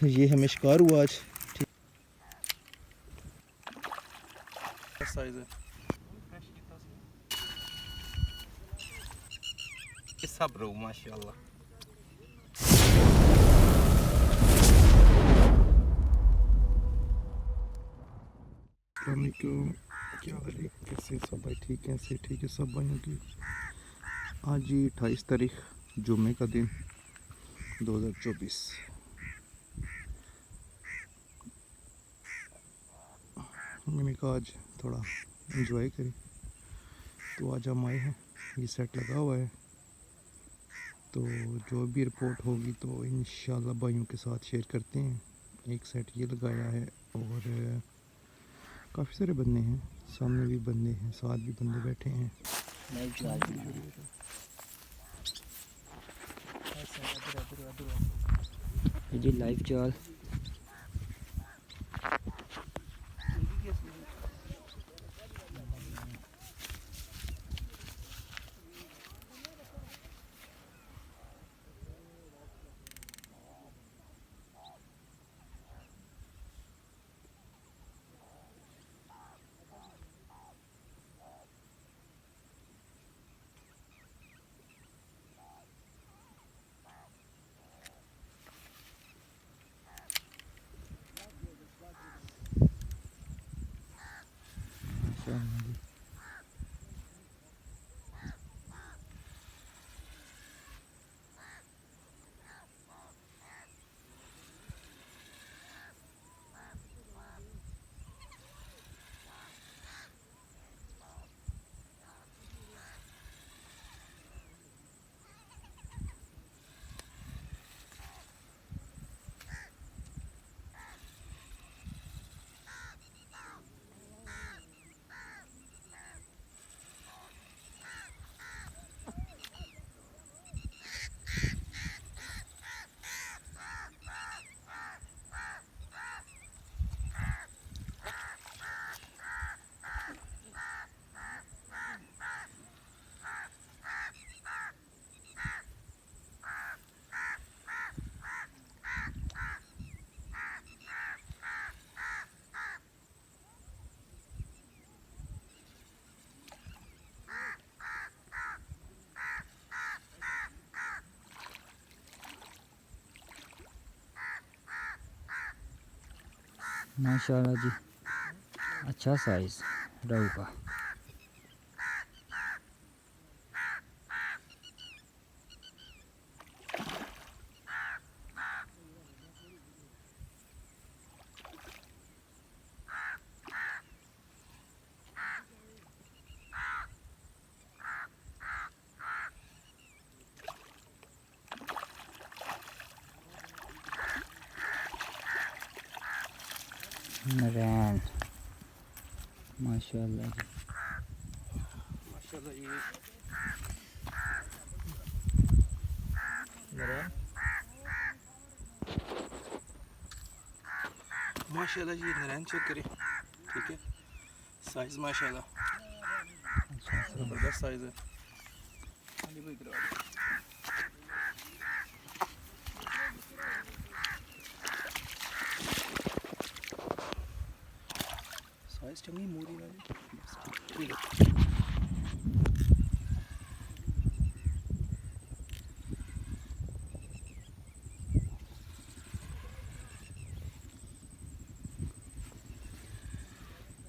ये हमें शिकार हुआ आज। साइज है सब रो माशाल्लाह। क्या हाल है, कैसे सब भाई? ठीक है, से ठीक है सब भाइयों की। आज ही 28 तारीख जुम्मे का दिन 2024। मैंने कहा आज थोड़ा एंजॉय करें, तो आज हम आए हैं। ये सेट लगा हुआ है, तो जो भी रिपोर्ट होगी तो इंशाल्लाह भाइयों के साथ शेयर करते हैं। एक सेट ये लगाया है और काफ़ी सारे बंदे हैं, सामने भी बंदे हैं, साथ भी बंदे बैठे हैं। जी लाइव चाल माशाल्लाह जी, अच्छा साइज रहू का। नरैन माशाल्लाह जी, माशाल्लाह। ये नरैन माशाल्लाह जी, नरैन चेक करें। ठीक है, साइज माशाल्लाह ज़बरदस्त साइज है। साइज चंगी मूरी वाली, ठीक है।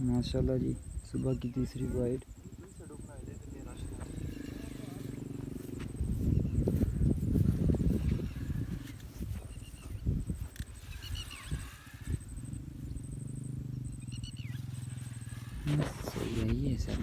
माशाल्लाह जी, सुबह की तीसरी वाइड। सही है ये सब।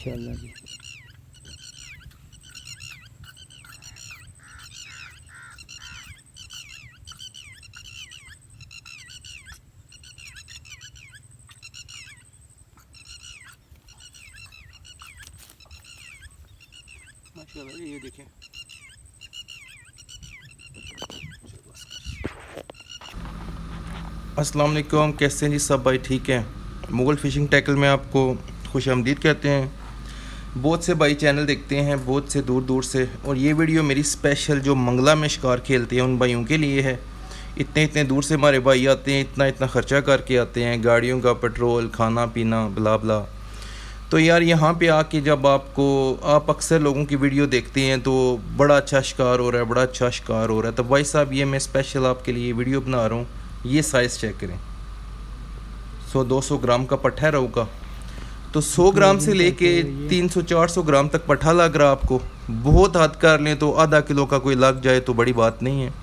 माशाल्लाह जी। माशाल्लाह ये देखें। अस्सलाम वालेकुम, कैसे हैं जी सब भाई? ठीक हैं। मुगल फ़िशिंग टैकल में आपको खुश आमदीद कहते हैं। बहुत से भाई चैनल देखते हैं, बहुत से दूर दूर से, और ये वीडियो मेरी स्पेशल जो मंगला में शिकार खेलते हैं उन भाइयों के लिए है। इतने इतने दूर से हमारे भाई आते हैं, इतना इतना ख़र्चा करके आते हैं, गाड़ियों का पेट्रोल, खाना पीना, ब्ला ब्ला। तो यार यहाँ पे आके जब आप अक्सर लोगों की वीडियो देखते हैं तो बड़ा अच्छा शिकार हो रहा है, बड़ा अच्छा शिकार हो रहा है। तो भाई साहब ये मैं स्पेशल आपके लिए वीडियो बना रहा हूँ। ये साइज़ चेक करें, 100-200 ग्राम का पट्ठा है रहू का। तो 100 ग्राम से लेके 300-400 ग्राम तक पट्ठा लग रहा है आपको। बहुत हद कर लें तो आधा किलो का कोई लग जाए तो बड़ी बात नहीं है।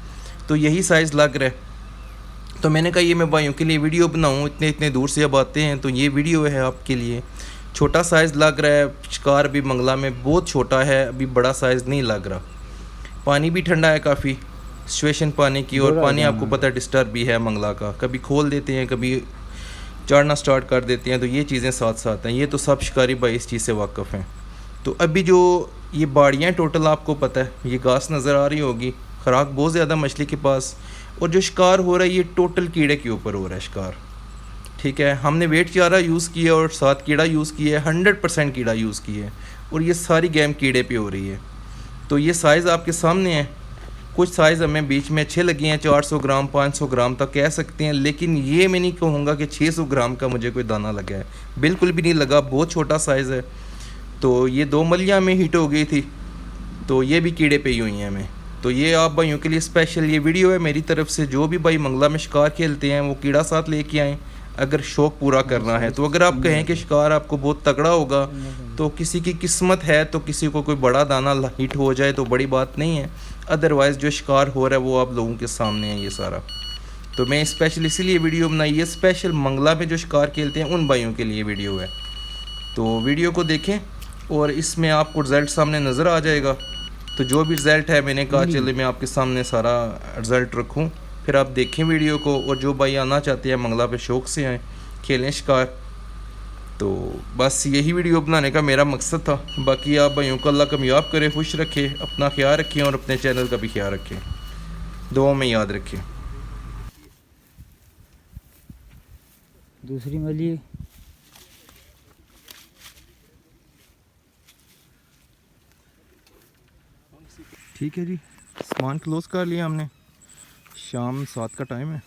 तो यही साइज़ लग रहा है। तो मैंने कहा ये मैं भाइयों के लिए वीडियो बनाऊँ, इतने इतने दूर से अब आते हैं, तो ये वीडियो है आपके लिए। छोटा साइज़ लग रहा है, शिकार भी मंगला में बहुत छोटा है, अभी बड़ा साइज़ नहीं लग रहा। पानी भी ठंडा है काफ़ी, सिचुएशन पानी की, और पानी आपको पता है डिस्टर्ब भी है मंगला का, कभी खोल देते हैं, कभी चढ़ना स्टार्ट कर देते हैं। तो ये चीज़ें साथ साथ हैं। ये तो सब शिकारी भाई इस चीज़ से वाकिफ़ हैं। तो अभी जो ये बाड़ियाँ टोटल आपको पता है, ये घास नज़र आ रही होगी, खुराक बहुत ज़्यादा मछली के पास, और जो शिकार हो रहा है ये टोटल कीड़े के ऊपर हो रहा है शिकार। ठीक है, हमने वेट चारा यूज़ किया और साथ कीड़ा यूज़ किया है, 100% कीड़ा यूज़ किया है, और ये सारी गेम कीड़े पे हो रही है। तो ये साइज़ आपके सामने है। कुछ साइज़ हमें बीच में अच्छे लगे हैं, 400 ग्राम 500 ग्राम तक कह सकते हैं, लेकिन ये मैं नहीं कहूँगा कि 600 ग्राम का मुझे कोई दाना लगा है, बिल्कुल भी नहीं लगा। बहुत छोटा साइज़ है। तो ये 2 मलियाँ में हिट हो गई थी, तो ये भी कीड़े पे ही हुई हैं हमें। तो ये आप भाइयों के लिए स्पेशल ये वीडियो है मेरी तरफ से। जो भी भाई मंगला में शिकार खेलते हैं वो कीड़ा साथ लेके आएँ अगर शौक़ पूरा करना है। तो अगर आप कहें कि शिकार आपको बहुत तगड़ा होगा, तो किसी की किस्मत है, तो किसी को कोई बड़ा दाना हिट हो जाए तो बड़ी बात नहीं है। अदरवाइज़ जो शिकार हो रहा है वो आप लोगों के सामने है ये सारा। तो मैं स्पेशल इसीलिए वीडियो बनाई है, स्पेशल मंगला में जो शिकार खेलते हैं उन भाइयों के लिए वीडियो है। तो वीडियो को देखें और इसमें आपको रिज़ल्ट सामने नज़र आ जाएगा। तो जो भी रिज़ल्ट है, मैंने कहा चले मैं आपके सामने सारा रिज़ल्ट रखूं, फिर आप देखें वीडियो को। और जो भाई आना चाहते हैं मंगला पे शौक़ से आएँ, खेलें शिकार। तो बस यही वीडियो बनाने का मेरा मकसद था। बाकी आप भाइयों को अल्लाह कामयाब करे, खुश रखे, अपना ख्याल रखें और अपने चैनल का भी ख्याल रखें, दुआ में याद रखें। दूसरी मली ठीक है जी, सामान क्लोज़ कर लिया हमने। शाम 7 का टाइम है,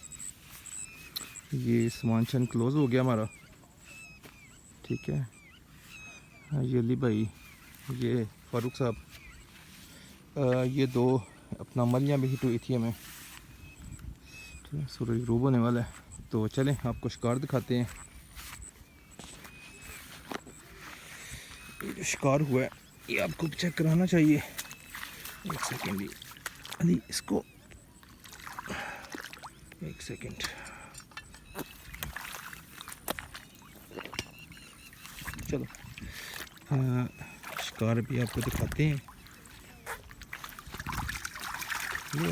ये सामान शन क्लोज़ हो गया हमारा। ठीक है, ये अली भाई, ये फ़ारूक साहब, ये 2 अपना मलियाँ भी हिट हुई थी हमें। ठीक है, सूरज रूब होने वाला है, तो चलें आपको शिकार दिखाते हैं। ये जो शिकार हुआ है ये आपको चेक कराना चाहिए। एक सेकेंड भी अली, इसको एक सेकेंड। चलो शिकार भी आपको दिखाते हैं। ये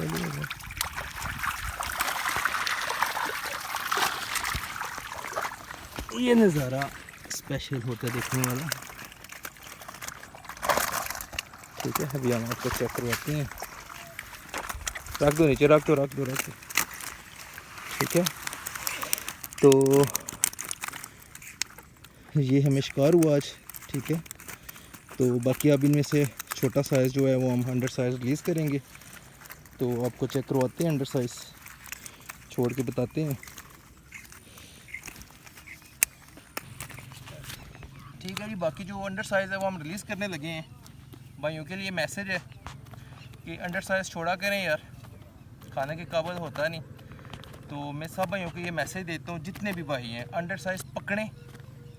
ये नज़ारा स्पेशल होता है देखने वाला। ठीक है, अभी हम आपको चेक करवाते हैं। रख दो नीचे, रख दो। ठीक है, तो ये हमें शिकार हुआ आज। ठीक है, तो बाकी अब इनमें से छोटा साइज़ जो है वो हम 100 साइज़ रिलीज़ करेंगे। तो आपको चेक करवाते हैं, 100 साइज़ छोड़ के बताते हैं। ठीक है जी, बाकी जो 100 साइज़ है वो हम रिलीज़ करने लगे हैं। भाइयों के लिए मैसेज है कि 100 साइज़ छोड़ा करें यार, खाने के काबिल होता नहीं। तो मैं सब भाइयों को ये मैसेज देता हूँ, जितने भी भाई हैं 100 साइज़ पकड़ें,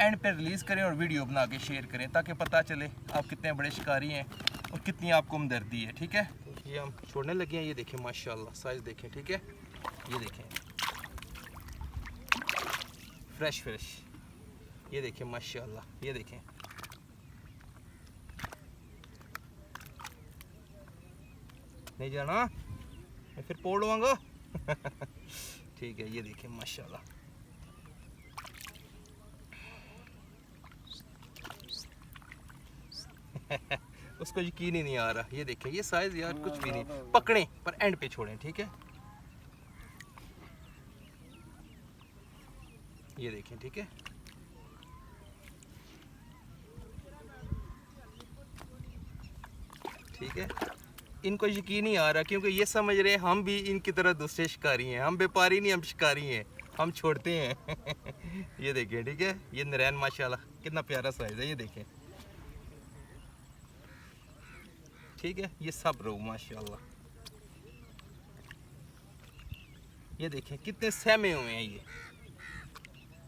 एंड पे रिलीज़ करें और वीडियो बना के शेयर करें, ताकि पता चले आप कितने बड़े शिकारी हैं और कितनी आपको हमदर्दी है। ठीक है, ये हम छोड़ने लगे हैं। ये देखें माशाल्लाह साइज़ देखें। ठीक है, ये देखें फ्रेश, ये देखें माशाल्लाह, ये देखें नहीं जाना, मैं फिर पोड़ लूँगा। ठीक है, ये देखें माशाल्लाह। उसको यकीन ही नहीं आ रहा। ये देखें, ये साइज यार कुछ भी नहीं, पकड़ें पर एंड पे छोड़ें। ठीक है, ये देखें। ठीक है, ठीक है, इनको यकीन नहीं आ रहा क्योंकि ये समझ रहे हैं हम भी इनकी तरह दूसरे शिकारी हैं। हम व्यापारी नहीं, हम शिकारी हैं, हम छोड़ते हैं। ये देखें। ठीक है, ये नरैन माशाल्लाह कितना प्यारा साइज है, ये देखें। ठीक है, ये सब रोहू माशाल्लाह, ये देखें कितने सहमे हुए हैं ये।